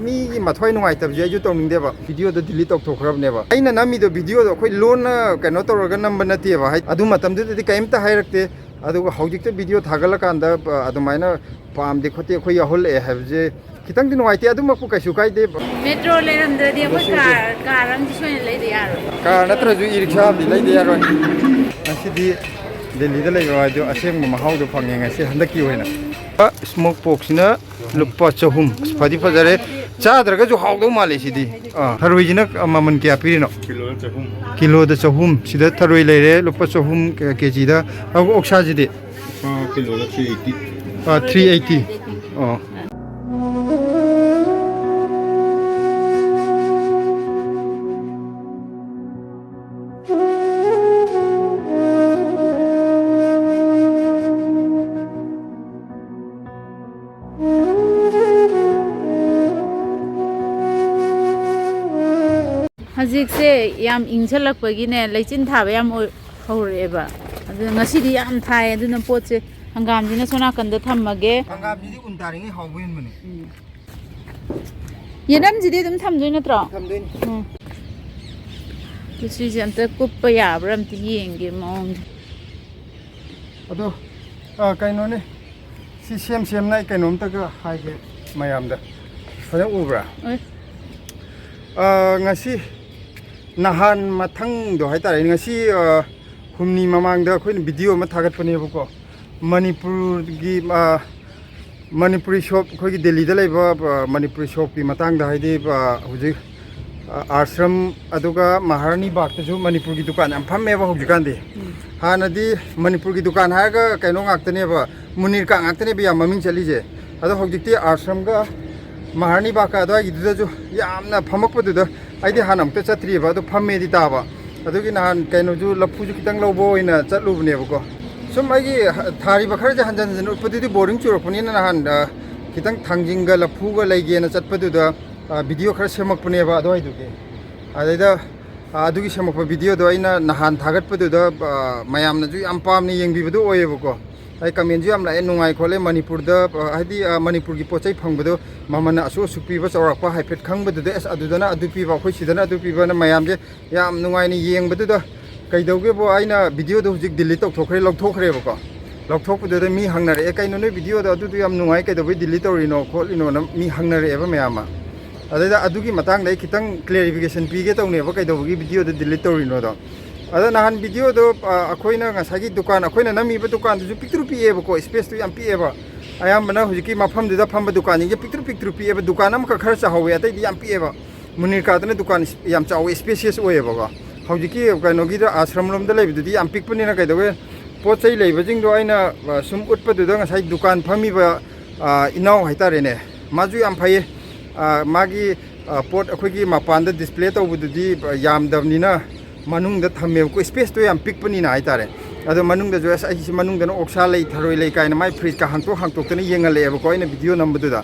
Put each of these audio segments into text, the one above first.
ꯃꯤꯒꯤ ꯃꯊ꯭ꯋꯥꯏ ꯅꯨꯡꯉꯥꯏꯇꯕꯁꯦ ꯑꯩꯁꯨ ꯇꯧꯅꯤꯡꯗꯦꯕ ꯚꯤꯗꯤꯑꯣꯗꯣ ꯗꯤꯂꯤꯠ ꯇꯧꯊꯣꯛꯈ꯭ꯔꯕꯅꯦꯕ ꯑꯩꯅ ꯅꯝꯃꯤꯗꯣ ꯚꯤꯗꯤꯑꯣꯗꯣ ꯑꯩꯈꯣꯏ ꯂꯣꯟꯅ ꯀꯩꯅꯣ ꯇꯧꯔꯒ ꯅꯝꯕ ꯅꯠꯇꯦꯕ ꯑꯗꯨ ꯃꯇꯝꯗꯨꯗꯗꯤ ꯀꯩꯝꯇ ꯍꯥꯏꯔꯛꯇꯦ ꯑꯗꯨꯒ ꯍꯧꯖꯤꯛꯇ ꯚꯤꯗꯤꯑꯣ ꯊꯥꯒꯠꯂꯀꯥꯟꯗ ꯑꯗꯨꯃꯥꯏꯅ ꯄꯥꯝꯗꯦ ꯈꯣꯠꯇꯦ ꯑꯩꯈꯣꯏ ꯌꯥꯎꯍꯜꯂꯛꯑꯦ ꯍꯥꯏꯕꯁꯦ ꯈꯤꯇꯪꯗꯤ ꯅꯨꯡꯉꯥꯏꯇꯦ ꯑꯗꯨꯃꯛꯄꯨ ꯀꯩꯁꯨ ꯀꯥꯏꯗꯦ ꯃꯦꯇ꯭ꯔꯣ ꯂꯩꯔꯝꯗ꯭ꯔꯗꯤ ꯑꯩꯈꯣꯏ ꯀꯥꯔ ꯑꯃꯗꯤ ꯁꯣꯏꯅ ꯂꯩꯗ ꯌꯥꯔꯣꯏ ꯀꯥꯔ ꯅꯠꯇ꯭ꯔꯁꯨ ꯏ ꯔꯤꯛꯁꯥ ꯑꯃꯗꯤ ꯂꯩꯗ ꯌꯥꯔꯣꯏ ꯉꯁꯤꯗꯤ ꯗꯦꯜꯂꯤꯗ ꯂꯩꯕ ꯍꯥꯏꯗꯣ ꯑꯁꯦꯡꯕ ꯃꯍꯥꯎꯗꯣ ꯐꯪꯉꯦ ꯉꯁꯤ ꯍꯟꯗꯛꯀꯤ ꯑꯣꯏꯅ ꯁ꯭ꯃꯣꯛ ꯄꯣꯛꯁꯤꯅ ꯂꯨꯄꯥ 300 ꯐꯗꯤ ꯐꯖꯔꯦ ꯆꯥꯗ꯭ꯔꯒꯁꯨ ꯍꯥꯎꯗꯧ ꯃꯥꯜꯂꯦ ꯁꯤꯗꯤ ꯊꯔꯣꯏꯁꯤꯅ ꯃꯃꯜ ꯀꯌꯥ ꯄꯤꯔꯤꯅꯣ ꯀꯤꯂꯣꯗ 300 ꯁꯤꯗ ꯊꯔꯣꯏ ꯂꯩꯔꯦ ꯂꯨꯄꯥ 300 ꯀꯦꯖꯤꯗ ꯑꯣꯛꯁꯥꯁꯤꯗꯤ ꯀꯤꯂꯣꯗ 380 380 ꯑꯣ ꯍꯧꯖꯤꯛꯁꯦ ꯌꯥꯝ ꯏꯪꯁꯜꯂꯛꯄꯒꯤꯅꯦ ꯂꯩꯆꯤꯟ ꯊꯥꯕ ꯌꯥꯝ ꯍꯧꯔꯛꯑꯦꯕ ꯑꯗꯨꯅ ꯉꯁꯤꯗꯤ ꯌꯥꯝ ꯊꯥꯏ ꯑꯗꯨꯅ ꯄꯣꯠꯁꯦ ꯍꯪꯒꯥꯝꯁꯤꯅ ꯁꯣꯝ ꯅꯥꯀꯟꯗ ꯊꯝꯃꯒꯦ ꯍꯪꯒꯥꯝꯁꯤꯗꯤ ꯎꯟ ꯇꯥꯔꯤꯉꯩ ꯍꯥꯎꯕ ꯍꯦꯟꯕꯅꯦ ꯌꯦꯅꯝꯁꯤꯗꯤ ꯑꯗꯨꯝ ꯊꯝꯗꯣꯏ ꯅꯠꯇ꯭ꯔꯣ ꯊꯝꯗꯣꯏꯅꯤ ꯁꯤꯁꯦ ꯑꯝꯇ ꯀꯨꯞꯄ ꯌꯥꯕ꯭ꯔꯥ ꯑꯝꯇ ꯌꯦꯡꯒꯦ ꯃꯑꯣꯡꯁꯦ ꯑꯗꯣ ꯀꯩꯅꯣꯅꯦ ꯁꯤ ꯁꯦꯝꯅ ꯑꯩ ꯀꯩꯅꯣꯝꯇꯒ ꯍꯥꯏꯒꯦ ꯃꯌꯥꯝꯗ ꯐꯖꯅ ꯎꯕ꯭ꯔꯥ ꯉꯁꯤ ꯅꯍꯥꯟ ꯃꯊꯪꯗꯣ ꯍꯥꯏꯇꯥꯔꯦ ꯉꯁꯤ ꯍꯨꯝꯅꯤ ꯃꯃꯥꯡꯗ ꯑꯩꯈꯣꯏꯅ ꯚꯤꯗꯤꯑꯣ ꯑꯃ ꯊꯥꯒꯠꯄꯅꯦꯕꯀꯣ ꯃꯅꯤꯄꯨꯔꯤ ꯁꯣꯞ ꯑꯩꯈꯣꯏꯒꯤ ꯗꯦꯜꯂꯤꯗ ꯂꯩꯕ ꯃꯅꯤꯄꯨꯔꯤ ꯁꯣꯞꯀꯤ ꯃꯇꯥꯡꯗ ꯍꯥꯏꯗꯤ ꯍꯧꯖꯤꯛ ꯑꯥꯁ꯭ꯔꯝ ꯑꯗꯨꯒ ꯃꯍꯥꯔꯥꯅꯤ ꯕꯥꯒꯇꯁꯨ ꯃꯅꯤꯄꯨꯔꯒꯤ ꯗꯨꯀꯥꯟ ꯌꯥꯝ ꯐꯝꯃꯦꯕ ꯍꯧꯖꯤꯛꯀꯥꯟꯗꯤ ꯍꯥꯟꯅꯗꯤ ꯃꯅꯤꯄꯨꯔꯒꯤ ꯗꯨꯀꯥꯟ ꯍꯥꯏꯔꯒ ꯀꯩꯅꯣ ꯉꯥꯛꯇꯅꯦꯕ ꯃꯨꯅꯤꯔꯀꯥ ꯉꯥꯛꯇꯅꯦꯕ ꯌꯥꯝ ꯃꯃꯤꯡ ꯆꯠꯂꯤꯁꯦ ꯑꯗꯣ ꯍꯧꯖꯤꯛꯇꯤ ꯑꯥꯁ꯭ꯔꯝꯒ ꯃꯍꯥꯔꯥꯅꯤ ꯕꯥꯒꯀ ꯑꯗꯨꯋꯥꯏꯒꯤꯗꯨꯗꯁꯨ ꯌꯥꯝꯅ ꯐꯝꯃꯛꯄꯗꯨꯗ ꯑꯩꯗꯤ ꯍꯥꯟꯅ ꯑꯃꯨꯛꯇ ꯆꯠꯇ꯭ꯔꯤꯑꯕ ꯑꯗꯣ ꯐꯝꯃꯦꯗꯤ ꯇꯥꯕ ꯑꯗꯨꯒꯤ ꯅꯍꯥꯟ ꯀꯩꯅꯣꯁꯨ ꯂꯐꯨꯁꯨ ꯈꯤꯇꯪ ꯂꯧꯕ ꯑꯣꯏꯅ ꯆꯠꯂꯨꯕꯅꯦꯕꯀꯣ ꯁꯨꯝ ꯑꯩꯒꯤ ꯊꯥꯔꯤꯕ ꯈꯔꯁꯦ ꯍꯟꯖꯟ ꯍꯟꯖꯟ ꯎꯠꯄꯗꯨꯗꯤ ꯕꯣꯔꯤꯡ ꯆꯨꯔꯛꯄꯅꯤꯅ ꯅꯍꯥꯟ खितंग थांजिंगा लफूगा लेगेना चटपदुदा वीडियो खरा सेमकपनेबा अदवाइदुगे अदैदा अदुगी सेमकप वीडियो दो अइना नहान थागतपदुदा मयामनाजु याम पामने येंगबिबदु ओयेबको आई कमेन्टजु याम लाए नुंगाई खोले मणिपुरदा हाइदि मणिपुर की पोचै फंगबदु ममना असु सुपीबा चौराकपा हाइफेट खंगबदुदा एस अदुदना अदु पीबा अखोइ सिदना अदु पीबाना मयामजे याम नुंगाइनि येंगबदुदा कइदौगेबो आइना वीडियो दो हुजिक डिलीट तौथोखरे लौथोखरेबको लौथोकपदुदा मी हंगनरे कइनो नै वीडियो दो अदुदु याम नुंगाइ कइदौबै डिलीट तौरिनो खोलिनो न मी हंगनरेबा मयामा अददा अदुगी मतंग दai खितंग क्लेरिफिकेशन पीगे तौनेबा कइदौबगी वीडियो दो डिलीट तौरिनो दो अदा नहान वीडियो दो अखोइना ngसागी दुकान अखोइना नमीबा दुकान दु पिक्तरु पिएबको स्पेस तो याम पिएबा अयामबना हुजिकी मफम दुदा फंबा दुकान नि पिक्तरु पिएबा दुकान अम का खर चाहौवे अतैदि याम पिएबा मुनिरकादना दुकान याम चाव स्पेसियस ओएबको हुजिकी कइनोगी दो आश्रम लोमदा लेबिदुदि याम पिकपनिना कइदौवे पोचै लेबजिंग दो आइना सुम उटपदुदा ngसाई दुकान फमीबा इनाव हाइतारेने माजु याम फैये मागी पोट अखोइगी मपानदा डिस्प्ले तौबदुदि यामदबनिना मनुंगदा थमेबको स्पेस तो याम पिकपनिना हाइतारे अदो मनुंगदा जो एस आइसि मनुंगदा ओक्सा लै थरोइ लै काइना माइ फ्रिज का हांतोक्तना येंगलेबको आइना वीडियो नंबदुदा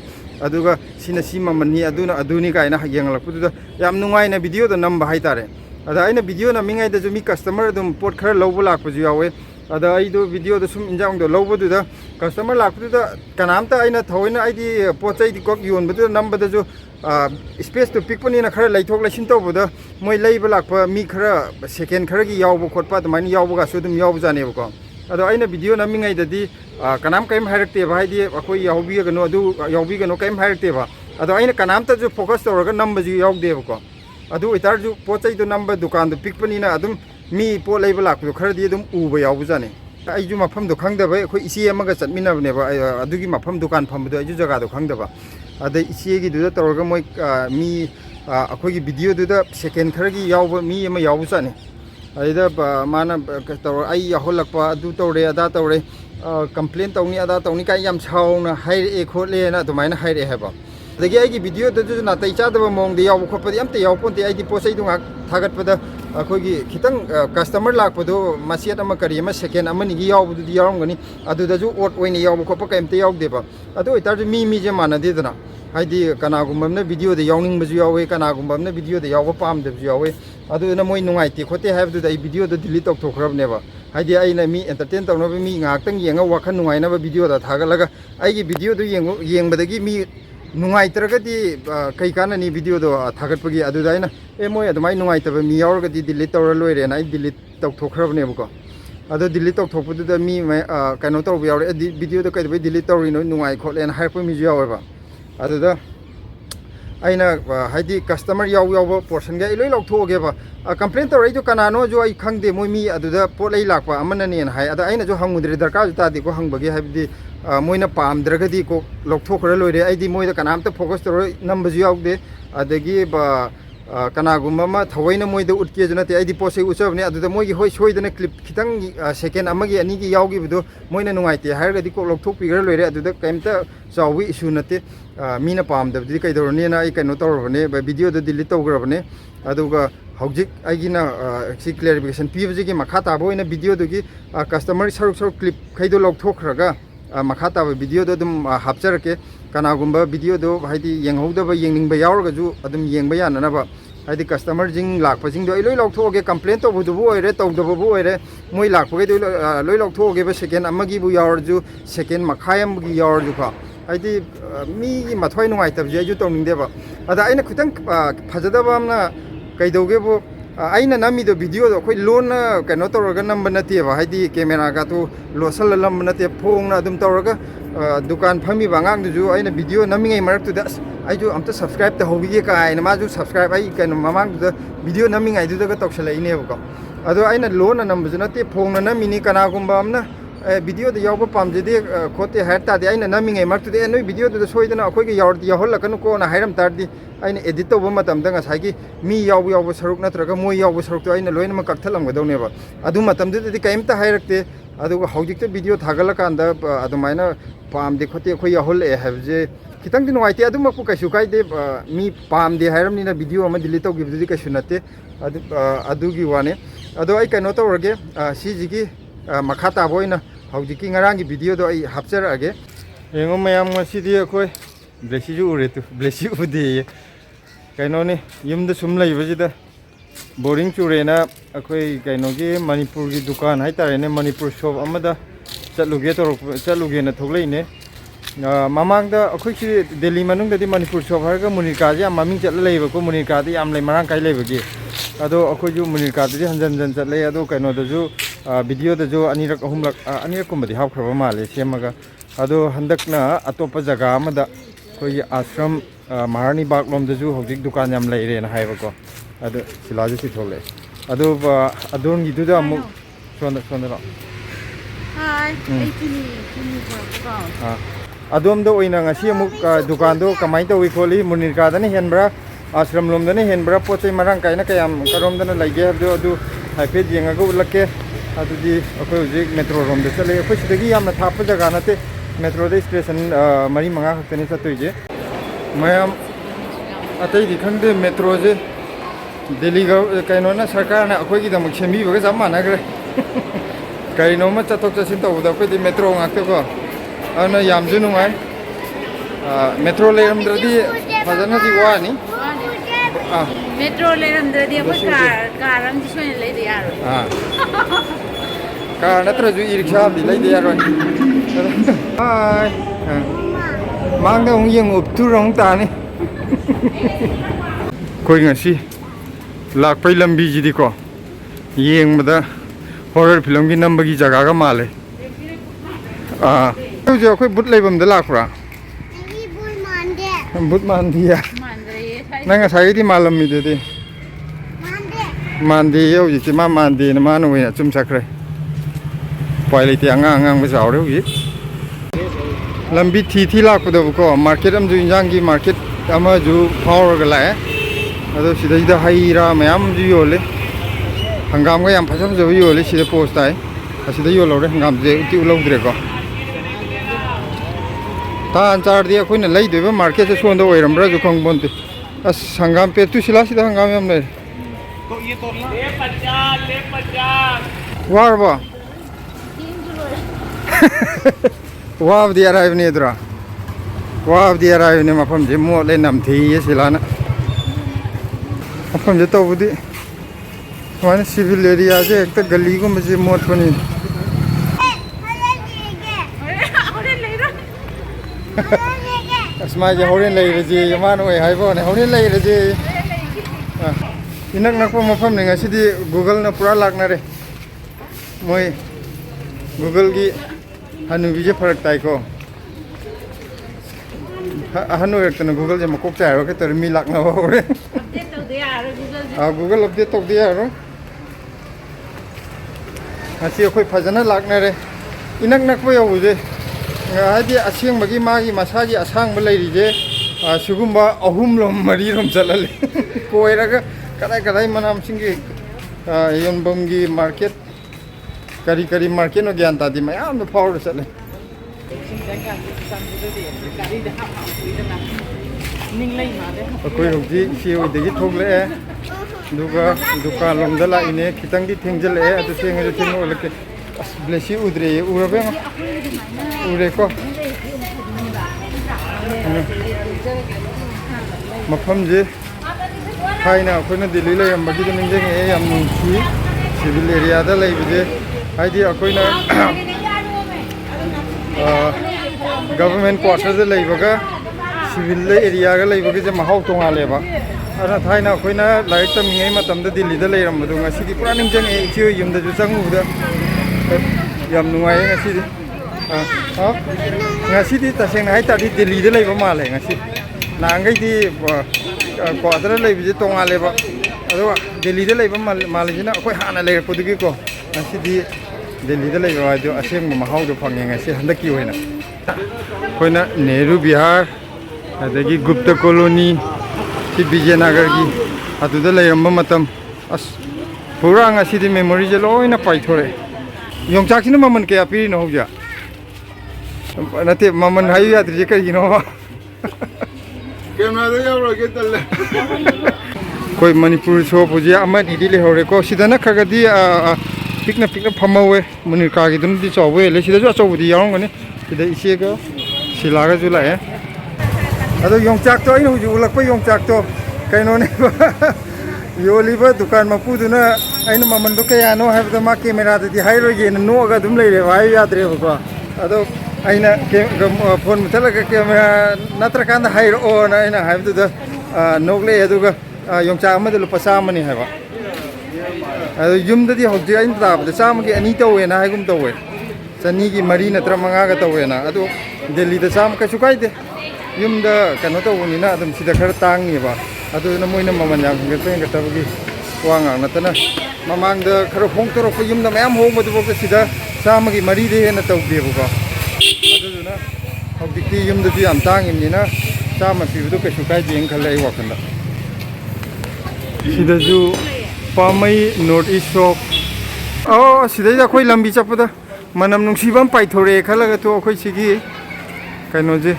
अदुगा सिना सिमा मन्नी अदुना अदुनि काइना येंगलकपुदुदा याम नुंगाइना वीडियो दा नंबा हाइतारे अदा आइना वीडियो नमिंगाइदा जो मी कस्टमर दम पोट खरा लौबो लाकपजु यावे अदा आइदो वीडियो दा सुम इंजांग दो लौबदुदा कस्टमर लाकपुदुदा कनामता आइना थौइना आइदि पोचै दि कोक योनबदुदा नंबदा जो स्पेस तो पिकपनिना खरा लैथोक लैसिन तौबदा मोइ लैबा लाकपा मी खरा सेकेंड खरागी यावबो खोटपा अदमाइन यावबगासु दुम यावजानेबको अदो आइना वीडियो नमिंगाइददि कनाम कैम हाइरक्तेबा हाइदि अखोइ यावबिगनो अदु यावबिगनो कैम हाइरक्तेबा अदो आइना कनामता जो फोकस तौरगा नंबजु यावदेबको अदु इतारजु पोचै दो नंबर दुकान दो पिकपनिना अदुम मी पो लैबा लाकपदो खरदि अदुम उबा यावबजाने आइजु मफम दो खंगदबा अखोइ इसी अमगा चटमिनाबनेबा अदुगी मफम दुकान फमबदो आइजु जगा दो खंगदबा अदे इसीगी दुदा तौरगा मोइ मी अखोइगी वीडियो दुदा सेकेंड खरगी यावबा मी अमा यावबजाने अइदा माना तौर आई याहोलकपा अदु तौरे अदा तौरे कंप्लेन तौनी अदा तौनी काइ याम साउना हाइरे खोलेना अदुमाइना हाइरे हेबा अदगी आइगी वीडियो दु नातै चादबा मोंगदे याव खोपदि अमते याव पोंते आइदि पोसै दु ngak थागतपदा अखोइगी खितंग कस्टमर लाकपदो मासियत अमा करी अमा सेकेंड अमनिगी यावबदुदि यावंगनी अदुदजु ओट ओइने याव खोप कैमते यावदेबा अदु इतारजु मी जे मानदेदना हाइदि कनागुम्बमना वीडियो दे यावनिंगबजु यावे कनागुम्बमना वीडियो दे याव पामदबजु यावे अदुना मोइ नुंगाइते खोते हाइबदुदा आई वीडियो दो डिलीट तौथोखरबनेबा हाइदि आइना मी एंटरटेन तौनबा मी ngakतंग येंगा वाखन नुंगाइनाबा वीडियो दा थागलगा आइगी वीडियो दो येंबदगी मी ꯅꯨꯡꯉꯥꯏꯇ꯭ꯔꯒꯗꯤ ꯀꯩ ꯀꯥꯟꯅꯅꯤ ꯚꯤꯗꯤꯑꯣꯗꯣ ꯊꯥꯒꯠꯄꯒꯤ ꯑꯗꯨꯗ ꯑꯩꯅ ꯃꯣꯏ ꯑꯗꯨꯃꯥꯏꯅ ꯅꯨꯡꯉꯥꯏꯇꯕ ꯃꯤ ꯌꯥꯎꯔꯒꯗꯤ ꯗꯤꯂꯤꯠ ꯇꯧꯔ ꯂꯣꯏꯔꯦꯅ ꯑꯩ ꯗꯤꯂꯤꯠ ꯇꯧꯊꯣꯛꯈ꯭ꯔꯕꯅꯦꯕꯀꯣ ꯑꯗꯣ ꯗꯤꯂꯤꯠ ꯇꯧꯊꯣꯛꯄꯗꯨꯗ ꯃꯤ ꯀꯩꯅꯣ ꯇꯧꯕ ꯌꯥꯎꯔꯦ ꯚꯤꯗꯤꯑꯣꯗꯣ ꯀꯩꯗꯧꯕꯩ ꯗꯤꯂꯤꯠ ꯇꯧꯔꯤꯅꯣ ꯅꯨꯡꯉꯥꯏ ꯈꯣꯠꯂꯦꯅ ꯍꯥꯏꯔꯛꯄ ꯃꯤꯁꯨ ꯌꯥꯎꯋꯦꯕ ꯑꯗꯨꯗ ꯑꯩꯅ ꯍꯥꯏꯗꯤ ꯀꯁꯇꯃꯔ ꯌꯥꯎꯕ ꯄꯣꯔꯁꯟꯒ ꯑꯩ ꯂꯣꯏ ꯂꯧꯊꯣꯛꯑꯒꯦꯕ ꯀꯝꯄ꯭ꯂꯦꯟ ꯇꯧꯔꯛꯏꯗꯣ ꯀꯅꯥꯅꯣꯁꯨ ꯑꯩ ꯈꯪꯗꯦ ꯃꯣꯏ ꯃꯤ ꯑꯗꯨꯗ ꯄꯣꯠ ꯂꯩ ꯂꯥꯛꯄ ꯑꯃꯅꯅꯦꯅ ꯍꯥꯏ ꯑꯗ ꯑꯩꯅꯁꯨ ꯍꯪꯉꯨꯗ꯭ꯔꯦ ꯗꯔꯀꯥꯔꯁꯨ ꯇꯥꯗꯦꯀꯣ ꯍꯪꯕꯒꯤ ꯍꯥꯏꯕꯗꯤ ꯃꯣꯏꯅ ꯄꯥꯝꯗ꯭ꯔꯒꯗꯤ ꯀꯣ ꯂꯧꯊꯣꯛꯈ꯭ꯔ ꯂꯣꯏꯔꯦ ꯑꯩꯗꯤ ꯃꯣꯏꯗ ꯀꯅꯥꯝꯇ ꯐꯣꯀꯁ ꯇꯧꯔ ꯅꯝꯕꯁꯨ ꯌꯥꯎꯗꯦ ꯑꯗꯒꯤ ꯀꯅꯥꯒꯨꯝꯕ ꯑꯃ ꯊꯑꯣꯏꯅ ꯃꯣꯏꯗ ꯎꯠꯀꯦꯁꯨ ꯅꯠꯇꯦ ꯑꯩꯗꯤ ꯄꯣꯠꯁꯦ ꯎꯠꯆꯕꯅꯦ ꯑꯗꯨꯗ ꯃꯣꯏꯒꯤ ꯍꯣꯏ ꯁꯣꯏꯗꯅ ꯀ꯭ꯂꯤꯞ ꯈꯤꯇꯪ ꯁꯦꯀꯦꯟ ꯑꯃꯒꯤ ꯑꯅꯤꯒꯤ ꯌꯥꯎꯈꯤꯕꯗꯣ ꯃꯣꯏꯅ ꯅꯨꯡꯉꯥꯏꯇꯦ ꯍꯥꯏꯔꯒꯗꯤ ꯀꯣꯛ ꯂꯧꯊꯣꯛꯄꯤꯈ꯭ꯔ ꯂꯣꯏꯔꯦ ꯑꯗꯨꯗ ꯀꯩꯝꯇ ꯆꯥꯎꯕ ꯏꯁꯨ ꯅꯠꯇꯦ ꯃꯤꯅ ꯄꯥꯝꯗꯕꯗꯨꯗꯤ ꯀꯩꯗꯧꯔꯅꯤꯅ ꯑꯩ ꯀꯩꯅꯣ ꯇꯧꯔꯕꯅꯦ ꯚꯤꯗꯤꯑꯣꯗꯣ ꯗꯤꯂꯤꯠ ꯇꯧꯈ꯭ꯔꯕꯅꯦ ꯑꯗꯨꯒ ꯍꯧꯖꯤꯛ ꯑꯩꯒꯤꯅ ꯁꯤ ꯀ꯭ꯂꯦꯔꯤꯐꯤꯀꯦꯁꯟ ꯄꯤꯕꯁꯤꯒꯤ ꯃꯈꯥ ꯇꯥꯕ ꯑꯣꯏꯅ ꯚꯤꯗꯤꯑꯣꯗꯨꯒꯤ ꯀꯁꯇꯃꯔ ꯁꯔꯨꯛ ꯀ꯭ꯂꯤꯞꯈꯩꯗꯣ ꯂꯧꯊꯣꯛꯈ꯭ꯔꯒ ꯃꯈꯥ ꯇꯥꯕ ꯚꯤꯗꯤꯑꯣꯗꯣ ꯑꯗꯨꯝ ꯍꯥꯞꯆꯔꯛꯀꯦ ꯀꯅꯥꯒꯨꯝꯕ ꯚꯤꯗꯤꯑꯣꯗꯣ ꯍꯥꯏꯗꯤ ꯌꯦꯡꯍꯧꯗꯕ ꯌꯦꯡꯅꯤꯡꯕ ꯌꯥꯎꯔꯒꯁꯨ ꯑꯗꯨꯝ ꯌꯦꯡꯕ ꯌꯥꯅꯅꯕ ꯍꯥꯏꯗꯤ ꯀꯁꯇꯃꯔꯁꯤꯡ ꯂꯥꯛꯄꯁꯤꯡꯗꯣ ꯑꯩ ꯂꯣꯏ ꯂꯧꯊꯣꯛꯑꯒꯦ ꯀꯝꯄ꯭ꯂꯦꯟ ꯇꯧꯕꯗꯨꯕꯨ ꯑꯣꯏꯔꯦ ꯇꯧꯗꯕꯕꯨ ꯑꯣꯏꯔꯦ ꯃꯣꯏ ꯂꯥꯛꯄꯈꯩꯗꯣ ꯂꯣꯏ ꯂꯧꯊꯣꯛꯑꯒꯦꯕ ꯁꯦꯀꯦꯟ ꯑꯃꯒꯤꯕꯨ ꯌꯥꯎꯔꯁꯨ ꯁꯦꯀꯦꯟ ꯃꯈꯥꯏ ꯑꯃꯒꯤ ꯌꯥꯎꯔꯁꯨꯀꯣ ꯍꯥꯏꯗꯤ ꯃꯤꯒꯤ ꯃꯊ꯭ꯋꯥꯏ ꯅꯨꯡꯉꯥꯏꯇꯕꯁꯦ ꯑꯩꯁꯨ ꯇꯧꯅꯤꯡꯗꯦꯕ ꯑꯗ ꯑꯩꯅ ꯈꯤꯇꯪ ꯐꯖꯗꯕ ꯑꯃꯅ ꯀꯩꯗꯧꯒꯦꯕꯨ ꯑꯩꯅ ꯅꯝꯃꯤꯗꯣ ꯚꯤꯗꯤꯑꯣꯗꯣ ꯑꯩꯈꯣꯏ ꯂꯣꯟꯅ ꯀꯩꯅꯣ ꯇꯧꯔꯒ ꯅꯝꯕ ꯅꯠꯇꯦꯕ ꯍꯥꯏꯗꯤ ꯀꯦꯃꯦꯔꯥꯒꯗꯣ ꯂꯣꯠꯁꯤꯜꯂ ꯅꯝꯕ ꯅꯠꯇꯦ ꯐꯣꯡꯅ ꯑꯗꯨꯝ ꯇꯧꯔꯒ ꯗꯨꯀꯥꯟ ꯐꯝꯃꯤꯕ ꯑꯉꯥꯡꯗꯨꯁꯨ ꯑꯩꯅ ꯚꯤꯗꯤꯑꯣ ꯅꯝꯃꯤꯉꯩ ꯃꯔꯛꯇꯨꯗ ꯑꯁ ꯑꯩꯁꯨ ꯑꯝꯇ ꯁꯕꯁꯀ꯭ꯔꯥꯏꯕ ꯇꯧꯍꯧꯕꯤꯒꯦ ꯀꯥꯏꯅ ꯃꯥꯁꯨ ꯁꯕꯁꯀ꯭ꯔꯥꯏꯕ ꯑꯩ ꯀꯩꯅꯣ ꯃꯃꯥꯡꯗꯨꯗ ꯚꯤꯗꯤꯑꯣ ꯅꯝꯃꯤꯉꯩꯗꯨꯗꯒ ꯇꯧꯁꯜꯂꯛꯏꯅꯦꯕꯀꯣ ꯑꯗꯣ ꯑꯩꯅ ꯂꯣꯟꯅ ꯅꯝꯕꯁꯨ ꯅꯠꯇꯦ ꯐꯣꯡꯅ ꯅꯝꯃꯤꯅꯤ ꯀꯅꯥꯒꯨꯝꯕ ꯑꯃꯅ ꯚꯤꯗꯤꯑꯣꯗ ꯌꯥꯎꯕ ꯄꯥꯝꯖꯗꯦ ꯈꯣꯠꯇꯦ ꯍꯥꯏꯔ ꯇꯥꯔꯗꯤ ꯑꯩꯅ ꯅꯝꯃꯤꯉꯩ ꯃꯔꯛꯇꯨꯗ ꯅꯣꯏ ꯚꯤꯗꯤꯑꯣꯗꯨꯗ ꯁꯣꯏꯗꯅ ꯑꯩꯈꯣꯏꯒꯤ ꯌꯥꯎꯍꯜꯂꯛꯀꯅꯨꯀꯣꯅ ꯍꯥꯏꯔꯝ ꯇꯥꯔꯗꯤ ꯑꯩꯅ ꯑꯦꯗꯤꯠ ꯇꯧꯕ ꯃꯇꯝꯗ ꯉꯁꯥꯏꯒꯤ ꯃꯤ ꯌꯥꯎꯕ ꯁꯔꯨꯛ ꯅꯠꯇ꯭ꯔꯒ ꯃꯣꯏ ꯌꯥꯎꯕ ꯁꯔꯨꯛꯇꯣ ꯑꯩꯅ ꯂꯣꯏꯅꯃꯛ ꯀꯛꯊꯠꯂꯝꯒꯗꯧꯅꯦꯕ ꯑꯗꯨ ꯃꯇꯝꯗꯨꯗꯗꯤ ꯀꯩꯝꯇ ꯍꯥꯏꯔꯛꯇꯦ ꯑꯗꯨꯒ ꯍꯧꯖꯤꯛꯇ ꯚꯤꯗꯤꯑꯣ ꯊꯥꯒꯠꯂꯀꯥꯟꯗ ꯑꯗꯨꯃꯥꯏꯅ ꯄꯥꯝꯗꯦ ꯈꯣꯠꯇꯦ ꯑꯩꯈꯣꯏ ꯌꯥꯎꯍꯜꯂꯛꯑꯦ ꯍꯥꯏꯕꯁꯦ ꯈꯤꯇꯪꯗꯤ नुवाइते अदुमकु कैसु काइदे मी पामदे हाइरमनिना वीडियो अमा डिलीट तौगिबदुदि कैसु नते अदुगी वाने अदो आई कैनो तौरगे सिजिगी मखा ताबोइना हौजिकी ngaraंगी वीडियो दो आई हापचरगे येंगो मयाम ngसिदि अखोय ब्लेसिजु उरेतु ब्लेसि उदे कैनोने युमदा सुम लैबजिदा बोरिंग चुरेना अखोय कैनोगी मणिपुर की दुकान हाइतारेने मणिपुर शॉप अमदा चलुगे ना थोगलैने ममांगदा अखोयसी दिल्ली मनुंगदि मणिपुर शॉप हारगा मुनिकाजे ममिंग चल लेबको मुनिकादि याम लै मरांग काइ लेबगे अदो अखोयजु मुनिकादि हंजन हंजन चले अदो कैनोदजु वीडियो दजु अनिरक अहुमलक अनिरक कुमदि हावखरबा माले सेमगा अदो हंदकना अतोप जगह अमदा अखोयगी आश्रम महारानी बाग लोमदजु हौजिक दुकान याम लैरेना हायबको अदो सिलाजु सिथोले अदो अदोंगी दुदा अमु सोंदा हाय चुनी का अदोमदो ओइना ngasi amuk dukan do kamai tawi kholi munirka dane henbra ashram lom dane henbra pochai marang kaina kayam karom dane laige habdo adu haipet yenga go lakke adudi akoi hujik metro rom de chale akoi sidagi yamna thapa jaga nate metro de station mari manga khakani chatoije mayam atai di khangde metro je delhi ga kaino na sarkar na akoi gi damak sembi baga jam managre kaino ma chatok chasin tawda akoi di metro ngakte ko ana yamju nungai metro leramdradi fazana di wani metro leramdradi akoi car am disone leide yaro car natraju e-rickshaw di leide yaro hai mangda ong yeng up tu rong ta ni koi ngasi lakpai lambi ji di ko yeng mada horror film gi number gi jaga ga male जो कोई बुट लेबम the Lakhara नहीं बुट मान दिया नंगा साइदी मालम मी दे मान दे यो जी मा मान दे न मान वे चुम सकरे पाइले अंगा अंगा बजावरे हुई लंबी थी लापदब को मार्केट अम जो इंजांग की मार्केट अमा जो फावर गलाय अदो सिदा हाईरा मयाम जो योले हंगाम का याम फसम जो योले सिदा पोस्ट आए सिदा यो लौरे हंगाम जे उति उलौद्रे को तान चार दिया कोई न लई देबे मार्केट से सोंदो ओइरमब्रा जो खंगबोनते अस हंगाम पे तु सिला सिदा हंगाम हम नै तो ये तोड़ना ले 50 वारबा वाव दिया राय ने दरा वाव दिया राय ने मफम जे मो ले नम थी ये सिलाना मफम जे तो बुदी माने सिविल एरिया जे एक त गली को मजे मोट बनी asmai horen lai raji yaman oi haibo ne horen lai raji inak nak pa mafam ne ngasi di Google na pura lak na re moi Google gi hanu bije farak tai ko hanu ek na Google je makok chai ro ke tar mi lak na ho re Google update tok dia ro asi khoi phajana lak na re inak nak pa yo je hadi asing bagi magi masagi asang ba lai ri je sugumba ahum lom mari rom chalale koiraga kadai kadai manam singi yonbomgi market kari kari market no gyan ta di mayam no power chale akoi hokji si oi degi thogle duga dukan lom dala ine kitang di thengjale adu thengre thengol leke blesi udre urabe ure ko mafam je haina akoina Delhi la yam bagi ning jeng e yam nungsi civil area da lai bije haidi akoina government quarters da lai baga civil area ga lai baga je mahau tonga le ba ana thaina akoina light tam ngai matam da Delhi da lai ram du ngasi di pura ning jeng e chi yum da ju changu da yam nungai ngasi di ngasi di taseng hai ta di Delhi da lai ba ma le ngasi na ngai di quarter lai bije tonga le ba ado Delhi da lai ba ma le jina akoi hana lai ko dugi ko ngasi di Delhi da lai ba jo aseng ma hau do phange ngasi handaki hoina koina Nehru Bihar adagi Gupta colony si Vijayanagar gi adu da lai ram matam as pura ngasi di memory je loina pai thore yongchak sina maman ke apiri no hoja nate maman hayu ya tri kai no Camera ya ro ke tal. koi Manipur so puji ama di le hore ko sidana khagadi pikna phamawe munir ka gi dun di chawwe le sida jo chawdi yaung ngani sida ise ga silaga ju la ado yongchak to inu ju lak pa yongchak to kaino ne yoliba dukan mapu duna aina maman do kaya no have the ma camera di hairo ge no ga dum le re vai yadre ko ado aina phone mutala ka camera natra kan hairo on aina have the nogle aduga yongchak amada lupa samani haba ado yumda di hokji ain tab da samagi ani tawe na haigum tawe chani gi mari natra manga ga tawe na ado Delhi da sam ka sukai de yumda kano tawuni na adum sida khar tang ni ba adu na moina maman yang ngeteng gatabagi wanga natana mamang da khar hong toro ko yumda mayam hong madu ko sida samagi mari de na tawbe bu ko adu na hokti yumda di am tang ni na sama pi bu ka sukai jeng khalai wakanda sida ju pamai north east shop oh sida ja khoi lambi chapada manam nungsibam pai thore khalaga to khoi sigi kaino je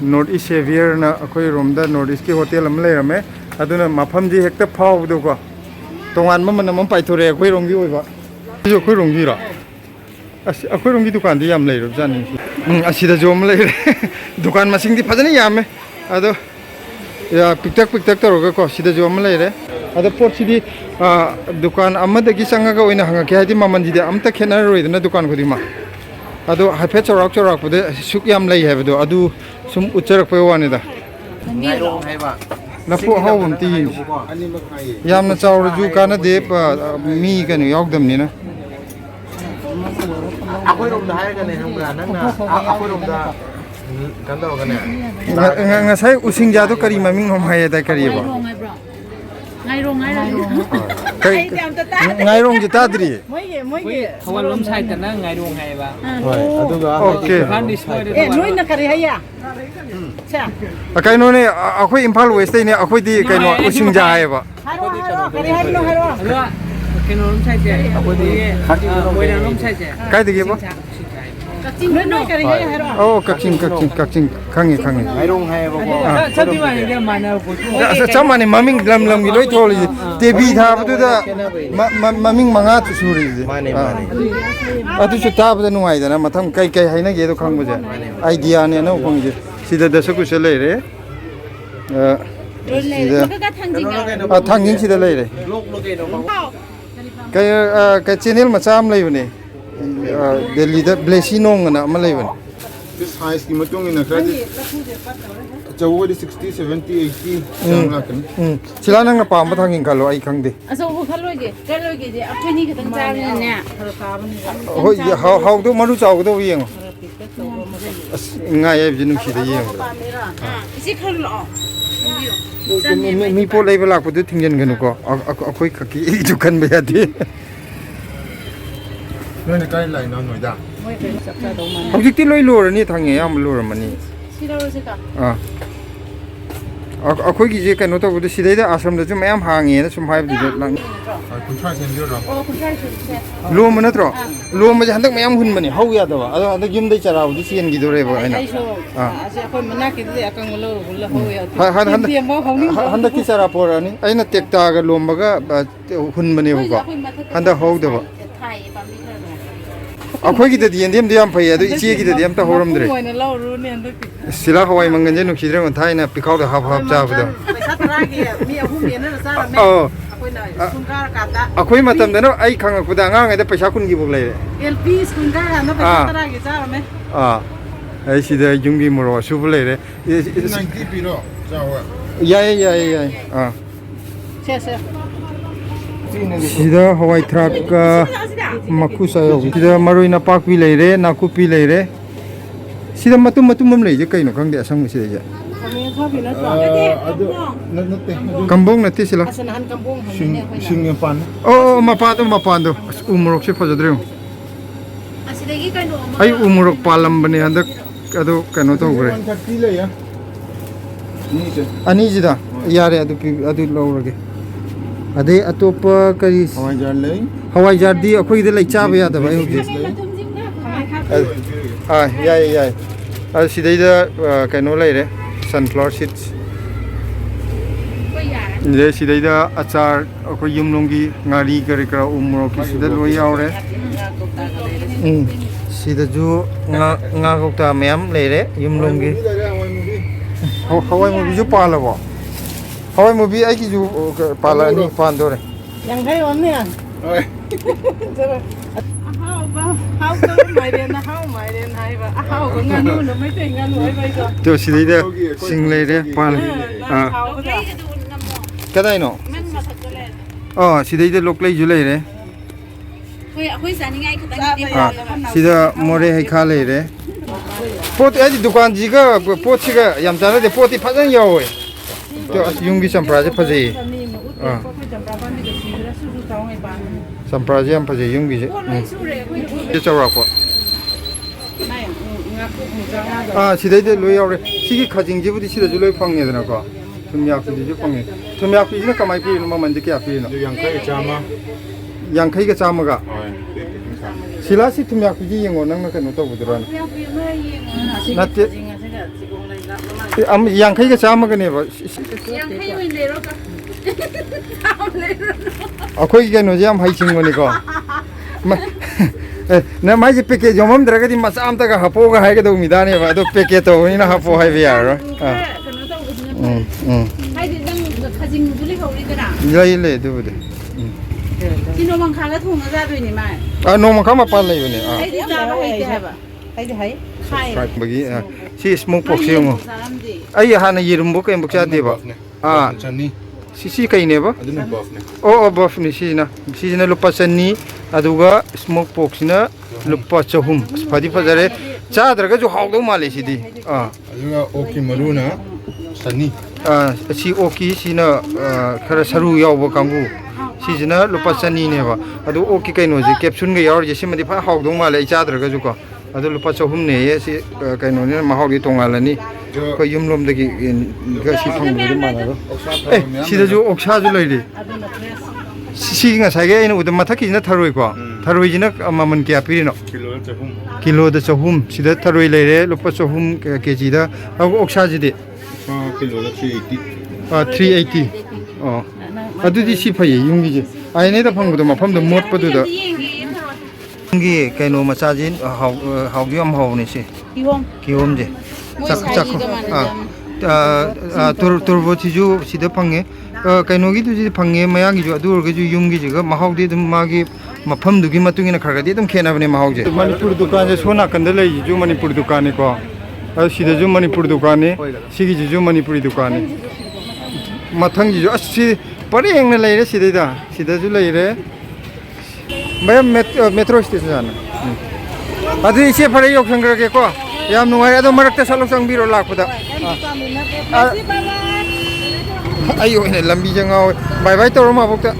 North East Savior na akoi romda North East ki hotel am le rame aduna mafam ji hekta phau do ko tongan ma manam pai thore akoi rongi oi ba jo akoi rongi ra akoi rongi dukan di yam le ro jani asida jom le dukan masing di phajani yame ado ya piktak taro ko sida jom le re ado pot sidi dukan amada gi sanga ga oina hanga ke hadi maman ji de amta khena roi na dukan ko di ma ado hape chorak pade sukyam lai hai bado adu sum ucharak pe wani da ngairong hai ba lapu hawum ti yamna chawru ju kana de mi kan yogdam ni na akoi rom da hai ga ne hambra nang na akoi rom da kan da ga ne ngasai using ja to kari maming hom hai da kari ba ngairong ji tadri thawal lom sai ta na ngairong hai ba aduga okay noi na kari haya cha akai no ne akoi Imphal West ne akoi di kai no using ja hai ba kari hai no hai ro keno lom sai che akoi di moi na lom sai che kai di ba noi kari haya hai ro oh kakching khangi ngairong hai ba ko chati wa ni ma na ko chamani maming lam gi loi tholi tebi tha badu da maming manga tu suri mane adu chu ta bada nuai da na matham kai haina ge do khang buje idea ne na khang je sida da saku se le re sida thangjing sida le re lok ke no kai channel ma cham lai bune Delhi da blesi nong na ma lai bune size की मतों इन खरादी चौवरी 60 70 80 चांग लाकन सिला नंग palm थांगिंग खालो आई खंगदे ꯑꯆꯧꯕ ꯈꯜꯂꯣꯏꯒꯦ ꯀꯜꯂꯣꯏꯒꯦꯗꯤ ꯑꯩꯈꯣꯏꯅꯤ ꯈꯛꯇꯪ ꯆꯥꯕꯅꯤꯅꯦ ꯍꯣꯏ ꯍꯥꯎꯗꯣ ꯃꯔꯨ ꯆꯥꯎꯒꯗꯧ ꯌꯦꯡꯉꯣ ꯑꯁ ꯉꯥꯏ ꯍꯥꯏꯕꯁꯤ ꯅꯨꯡꯁꯤꯗ ꯌꯦꯡꯉꯣ ꯏꯆꯦ ꯈꯔ ꯂꯥꯛꯑꯣ ꯃꯤ ꯄꯣꯠ ꯂꯩꯕ ꯂꯥꯛꯄꯗꯨ ꯊꯤꯡꯖꯤꯟꯒꯅꯨꯀꯣ ꯑꯩꯈꯣꯏ ꯈꯛꯀꯤ ꯑꯩꯁꯨ ꯈꯟꯕ ꯌꯥꯗꯦ नोने काय लाइन नोइदा ꯍꯧꯖꯤꯛꯇꯤ ꯂꯣꯏ ꯂꯣꯏꯔꯅꯤ ꯊꯪꯉꯦ ꯑꯌꯥꯝꯕ ꯂꯣꯏꯔꯝꯃꯅꯤ ꯁꯤ ꯂꯧꯔꯁꯤꯀꯣ ꯑꯩꯈꯣꯏꯒꯤꯁꯦ ꯀꯩꯅꯣ ꯇꯧꯕꯗ ꯁꯤꯗꯩꯗ ꯑꯁ꯭ꯔꯝꯗꯁꯨ ꯃꯌꯥꯝ ꯍꯥꯡꯉꯦꯅ ꯁꯨꯝ ꯍꯥꯏꯕꯗꯨꯗ कुंठा सेंजोरा ꯂꯣꯝꯕ ꯅꯠꯇ꯭ꯔꯣ ꯂꯣꯝꯕꯁꯦ ꯍꯟꯗꯛ ꯃꯌꯥꯝ ꯍꯨꯟꯕꯅꯦ ꯍꯧ ꯌꯥꯗꯕ ꯑꯗꯣ ꯍꯟꯗꯛ ꯌꯨꯝꯗꯩ ꯆꯔꯥꯕꯨꯗꯤ ꯆꯦꯟꯈꯤꯗꯣꯔꯦꯕ ꯑꯩꯅ ꯑꯩꯈꯣꯏ ꯃꯅꯥꯛꯀꯤꯗꯨꯗꯤ ꯑꯀꯪꯕ ꯂꯧꯔ ꯍꯨꯜꯂ ꯍꯧ ꯌꯥꯗꯦ ꯍꯟꯗꯛꯀꯤ ꯆꯔꯥ ꯄꯣꯔꯛꯑꯅꯤ ꯑꯩꯅ ꯇꯦꯛꯇꯥꯒ ꯂꯣꯝꯕꯒ ꯍꯨꯟꯕꯅꯦꯕꯀꯣ ꯍꯟꯗꯛ ꯍꯧꯗꯕ ꯑꯩꯈꯣꯏꯒꯤꯗꯗꯤ ꯌꯦꯟꯗꯦꯝꯗꯤ ꯌꯥꯝ ꯐꯩ ꯑꯗꯨ ꯏꯆꯦꯒꯤꯗꯗꯤ ꯑꯝꯇ ꯍꯧꯔꯝꯗ꯭ꯔꯦ ꯁꯤꯂꯥ ꯍꯋꯥꯏ ꯃꯪꯒꯟꯁꯦ ꯅꯨꯡꯁꯤꯗ꯭ꯔꯦ ꯊꯥꯏꯅ ꯄꯤꯈꯥꯎꯗ ꯍꯥꯞ ꯍꯥꯞ ꯆꯥꯕꯗꯣ ꯄꯩꯁꯥ ꯇꯔꯥꯒꯤ ꯃꯤ ꯑꯍꯨꯝ ꯌꯦꯟꯅꯔ ꯆꯥꯔꯝꯃꯦ ꯑꯩꯈꯣꯏꯅ ꯁ꯭ꯀꯨꯜ ꯀꯥꯔꯀꯥꯟꯗ ꯑꯩꯈꯣꯏ ꯃꯇꯝꯗꯅ ꯑꯩ ꯈꯪꯉꯛꯄꯗ ꯑꯉꯥꯡꯉꯩꯗ ꯄꯩꯁꯥ ꯀꯨꯟꯒꯤꯐꯥꯎ ꯂꯩꯔꯦ LP ꯁ꯭ꯀꯨꯜ ꯀꯥꯔꯀꯥꯟꯗ ꯄꯩꯁꯥ ꯇꯔꯥꯒꯤ ꯆꯥꯔꯝꯃꯦ ꯑꯩ ꯁꯤꯗ ꯌꯨꯝꯒꯤ ꯃꯣꯔꯣꯛ ꯑꯁꯨꯕ ꯂꯩꯔꯦ 90 पीरो चावा ꯌꯥꯏ ꯁꯦ ꯁꯤꯗ ꯍꯋꯥꯏ ꯊꯔꯥꯛꯀ ꯃꯀꯨ ꯆꯥꯌꯧꯕꯤ ꯁꯤꯗ ꯃꯔꯣꯏ ꯅꯄꯥꯛꯄꯤ ꯂꯩꯔꯦ ꯅꯥꯀꯨꯞꯄꯤ ꯂꯩꯔꯦ ꯁꯤꯗ ꯃꯇꯨꯝ ꯑꯃ ꯂꯩꯁꯦ ꯀꯩꯅꯣ ꯈꯪꯗꯦ ꯑꯁꯪꯕ ꯁꯤꯗꯩꯁꯦ अदो नते ꯀꯝꯕꯣꯡ ꯅꯠꯇꯦ ꯁꯤꯂꯥ ꯅꯍꯥꯟ ꯀꯝꯕꯣꯡ ꯍꯪꯉꯤꯅꯦ ꯑꯩꯈꯣꯏꯅ सिंग पान ꯑꯣ ꯃꯄꯥꯟꯗꯣ ꯑꯁ ꯎ ꯃꯣꯔꯣꯛꯁꯦ ꯐꯖꯗ꯭ꯔꯦ ꯑꯁꯤꯗꯒꯤ ꯀꯩꯅꯣ ꯑꯃ ꯑꯩ ꯎ ꯃꯣꯔꯣꯛ ꯄꯥꯜꯂꯝꯕꯅꯦ ꯍꯟꯗꯛ ꯑꯗꯣ ꯀꯩꯅꯣ ꯇꯧꯈ꯭रे 130 लेया नीचे ꯑꯅꯤꯁꯤꯗ ꯌꯥꯔꯦ ꯑꯗꯨ ꯂꯧꯔꯒꯦ ꯑꯗꯩ ꯑꯇꯣꯞꯄ ꯀꯔꯤ हवाईजार ले ꯍꯋꯥꯏꯖꯥꯔꯗꯤ ꯑꯩꯈꯣꯏꯒꯤꯗ ꯂꯩ ꯆꯥꯕ ꯌꯥꯗꯕ ꯑꯩ ꯍꯧꯖꯤꯛ ꯌꯥꯏ ꯁꯤꯗꯩꯗ ꯀꯩꯅꯣ ꯂꯩꯔꯦ ꯁꯟꯐ꯭ꯂꯥꯋꯔ ꯁꯤꯗꯁ ꯁꯤꯗꯩꯗ ꯑꯆꯥꯔ ꯑꯩꯈꯣꯏ ꯌꯨꯝꯂꯣꯝꯒꯤ ꯉꯥꯔꯤ ꯀꯔꯤ ꯀꯔꯥ ꯎ ꯃꯣꯔꯣꯛꯀꯤ ꯁꯤꯗ ꯂꯣꯏ ꯌꯥꯎꯔꯦ ꯁꯤꯗꯁꯨ ꯉꯥ ꯀꯧꯇꯥ ꯃꯌꯥꯝ ꯂꯩꯔꯦ ꯌꯨꯝꯂꯣꯝꯒꯤ ꯍꯋꯥꯏ ꯃꯨꯕꯤꯁꯨ ꯄꯥꯜꯂꯕꯣ ꯍꯋꯥꯏ ꯃꯨꯕꯤ ꯑꯩꯒꯤꯁꯨ ꯄꯥꯜꯂꯛꯑꯅꯤ ꯄꯥꯟꯗꯣꯔꯦ ꯌꯥꯡꯈꯩ ꯑꯣꯝꯅꯦ 또 시대이다 싱레이래 발 그다이노 시대이다 록레이 줄레이래 ꯑꯩꯈꯣꯏ ꯆꯥꯅꯤꯡꯉꯥꯏ ꯈꯛꯇꯪ 시다 모레 해카 레이래 포트 아직 두칸지가 포트가 얌자는데 포트 파전 야오에 또 용기 샴프라제 파제 샴프라제 얌 파제 용기제 이제 잡아고 시대이다 로이 야오래 시기 가징지부디 시다 줄레이 팡네드나고 tumyakpidu pange tumyakpidina kamai pirino mamandi kya pirino yankai chamaga silasi tumyakpidi yengo nangna kano tobudurana natte am yankai ga chamaga ne ba yankai oin lero ka akhoi ga no jam haicingoni ko na mai je peke jomam dragadi masam ta ga hapo ga haiga do midane ba do peke to ina hapo hai biaro 하이디 난 가진 물이 거리더라. 이래 두부데. 진호만 가가 통을 잡으니 말. 노만 가마 빨래요네. 하이디 잡아 하이디 해봐. 하이디 하이. 하이. 거기 시 스모크 복싱. 아이 하나 이름 먹고 먹자 돼봐. 시시 kaineba buffne sina lupa sanni aduga smoke box na lupa chahum phadi phajare chadraga jo hawdo male sidi aduga oki maruna sanni si oki sina khara saru yawba kangu sijina lupa sanni neba adu oki kaino je capsule ga yawr je simadi pha hawdo male chadraga jo ko adu lupa chahum ne ye si kaino ne mahawdi tongalani ko yumlom dagi ga si thongbu manaro 시대주 옥샤주 레이디 시기가 사게 이는 우드 마타키나 타로이 거 타로이지나 마만 게 아피리노 킬로다 조훔 시대 타로이 레이레 루파 조훔 케지다 하고 옥샤지디 킬로다 380 아두디 시파이 용기지 아이네다 방부도 마팜도 못 버두다 용기 개노 마사진 하우기 엄 하우니시 기홈제 자크 turbotiju sida phange kaino gi tuji phange maya gi ju adur gi ju yung gi jiga mahau de dum magi mapham du gi matungina kharga de dum khena bane mahau je manipur dukan je sona kandalai ju manipur dukan ko सिदजु Manipur दुकान है सिगिजु मणिपुरी दुकान है मथंगजिजु असि परेंगना लेरे सिदैदा सिदजु लेरे भैया metro station जाना अदु इसे फरे योगसंग्रगे को याम नुंगाय अदो मरक्ता सलो संगबिरो लाखपदा ayo ine lambi jangaw bye bye toro ma bokta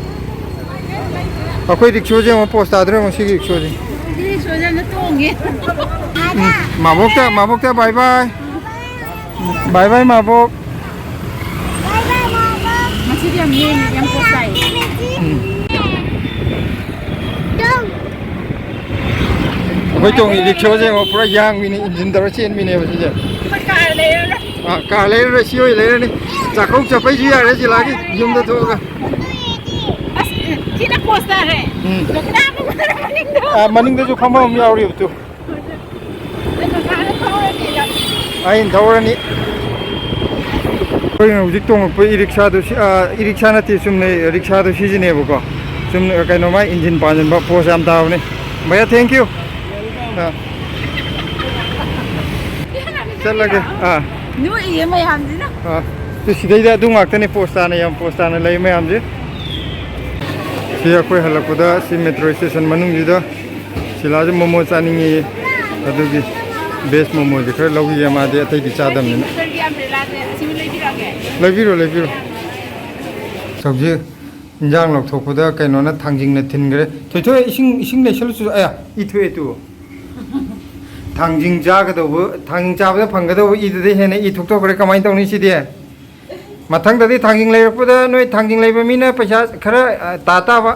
akoi rickshaw je mo post adre mo sigi rickshaw je rickshaw je na tonge ma bokta bye bye bye bye ma bok masih dia yang postai akoi tong rickshaw je mo pura yang mini engine dara chen mini ba je car le re siyo le ni chakau chapai ji are ji lagi yum da thoga kina posta re maning da jo khama um yauri tu ai thawrani koi hojik tong pa rickshaw do rickshaw na ti sumne rickshaw do sijine bu ko sum kaino mai engine panjan ba post am ta ne bhaiya thank you चल लगे nu iya mayam dina तो सीधे दु ngakta पोस्टा ने यम पोस्टा ने लई ma'am जे सी अखोय हलकदा सी metro station मनुंग जिदा सिला जे मोमो चानिंगी अदुगी बेस मोमो जे खर लौगी या मादे अतै दि चादम ने लेबिरो सबजे इंजांग लक थोपदा कैनो ना थांजिंग ने थिनगरे थोय इसिंग ने सल सु आया इथोय तु थांजिंग जागदबो थांजिंग चाबदा फंगदबो इदे हेने इ थोकतोकरे कमाय तौनी सिदे मथंगदि थांजिंग लेरपदा नोय थांजिंग लेबा मिना पैसा खरा ताताबा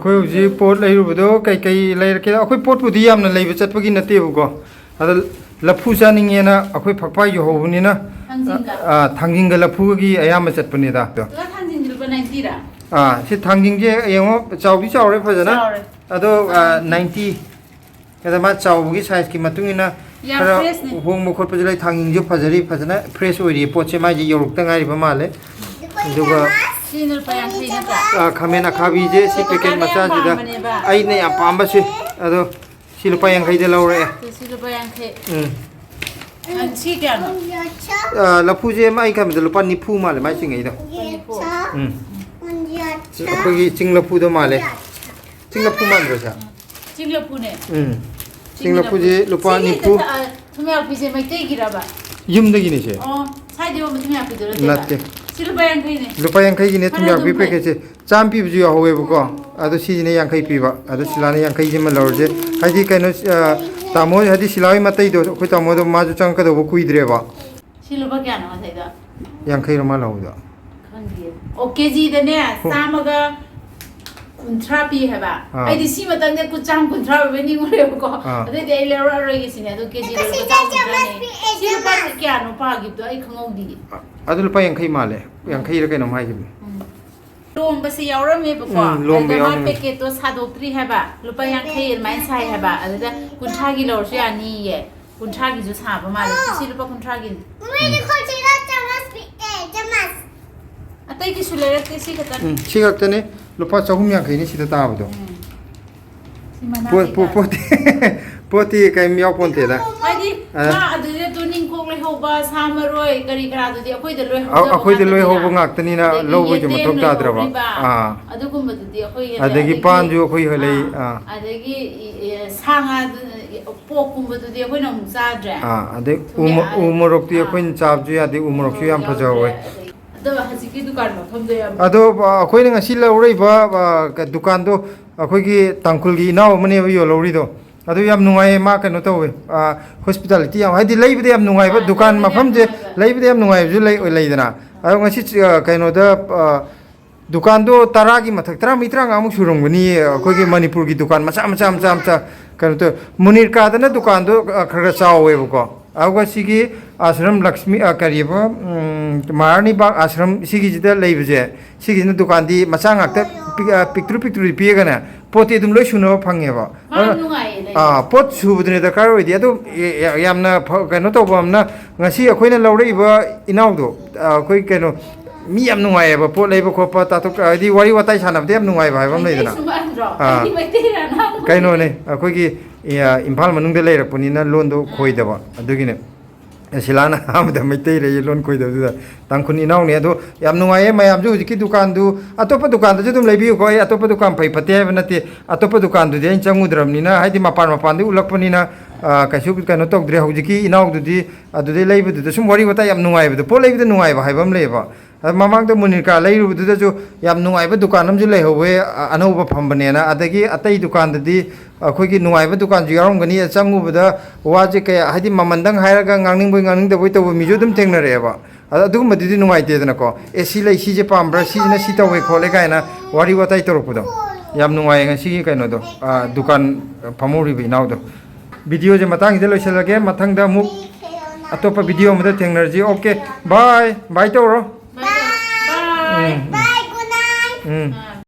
खोय हुजि पोट लेरुबदो कई लेरके अखोय पोटपुदि यामना लेबा चटपगी नतेबको अदा लफु जानिंगेना अखोय फकफा यो होबनिना थांजिंग लफुगी अयामा चटपनिदा थांजिंग जुलबा 90 रा सि थांजिंग जे एंगो चावबि चावरे फजना अदो 90 kada ma chawgi size ki matungina khara hong mo khotpa jai thanging ju phajari phajana fresh ori poche ma ji yoruk ta ngai ba male duga sinul pa yang thina ta khamena khabi je si packet macha ji da ai ne ya pamba si ado silu pa yang khai de laure silu pa yang khai an chi kya no lapu je mai kam de lupa nipu male mai singai da ko gi ching lapu do male ching lapu man ro sa Cinglapu ne. Cinglapu je lupa nipu. Thumya pise mai tei giraba. Yum de gine che. Oh, sai de mo thumya pidoro te. Latte. Silupa yang kai ne. Lupa yang kai gine thumya pi pe ke che. Cham pi ju howe bu ko. Ado si ne yang kai pi ba. Ado silane yang kai je ma lor je. Haji kai no tamo hadi silai ma tai do ko tamo do ma ju chang ka do bu kui dre ba. Silupa kya na sai da. Yang kai ro ma lo da. Khangye. Okay ji de ne samaga kuntra pi haba ai di si matang ne kucham kuntra be ni ngure ko ade de le ro ro gi sine do ke ji ro kucham kuntra ne si pa kya no pa gi do ai khangau di adu lupa yang kai male yang kai ra kai no mai ji lom ba si yaura me ba ko ade ma packet to sadotri haba lupa yang kai mai sai haba ade da kuntra gi lor se ani ye kuntra gi ju sa ba male si lupa kuntra gi Mene ko chira chamas chamas atai ki sulere te si kata si gak tane lupa chahum yang kai ni sida ta ba do poti kai miao ponte da ai di ma adu de tu ning kok le ho ba samaroi kari kara du di akoi de loi ho ba ngak tani na lo bo ju matok ta dra ba adu kum ba di akoi adagi pan ju akoi halei adagi sanga pok kum ba di akoi nam cha dra ade umorok ti akoi chap ju ade umorok su yam phajawe ado hajiki dukan ma pham de yam ado akoi nga si laurei ba dukan do akoi gi tangkul gi naw mane ba yo lauri do ado yam nungai ma kano to we hospitality yam haidi lei bide yam nungai ba dukan ma pham je lei bide yam nungai ju lei dana ado nga si kaino da dukan do tara gi mathak tara mitra nga mu surong bani akoi gi manipur gi dukan macha kano to munir ka da na dukan do khara chaw we ko awa sigi ashram lakshmi kariba marani ba ashram sigi jida leibje sigi na dukan di macha ngakta picture pi ga na poti dum loi suno phange ba pot subudne da kar oi di adu yamna kano to bam na ngasi akhoi na laurei ba inaw do akhoi kano mi yam nungai ba pot leiba khopa ta to di wari watai sanam de yam nungai ba bam nei dana kaino ne akhoi gi imphal manung de leirak puni na lon do khoi da ba adugine Silana Hamada Mete Lon Koida Tankuni Noni Ado Yamnuay Mayam Juki Dukan do Atopa Dukan the Judum Lebi Koi Atopa Dukan Pai Pate Venati Atopa Dukan do the Chamudram Nina Hadi Mapana Pandu Lapanina Kashu cannot talk Drehujiki Inau do the labor to the Sumori what I am Nuai the Pole the Nuai Habam labor Mamang the Munika lay with the Yam Nuai Dukanam Jule Anova Pambanana Adagi Atai Dukan the Quickie Nuai Dukan Yarongani at some over the Wajika Hadi Mamandang Hiragang Ngang the weight of Mujudum Tengareva. Aduma didn't know I didn't call. A sila Sija Pambra, Sina Sita, we call Legana, what do you what I told you? Yamnuai and Sigi Kanodo, Dukan Pamuri now. Video the Matang de Lochel again, Matanga move Atopa video with the technology. Okay, bye, bye, Toro. Bye. Bye. Good night.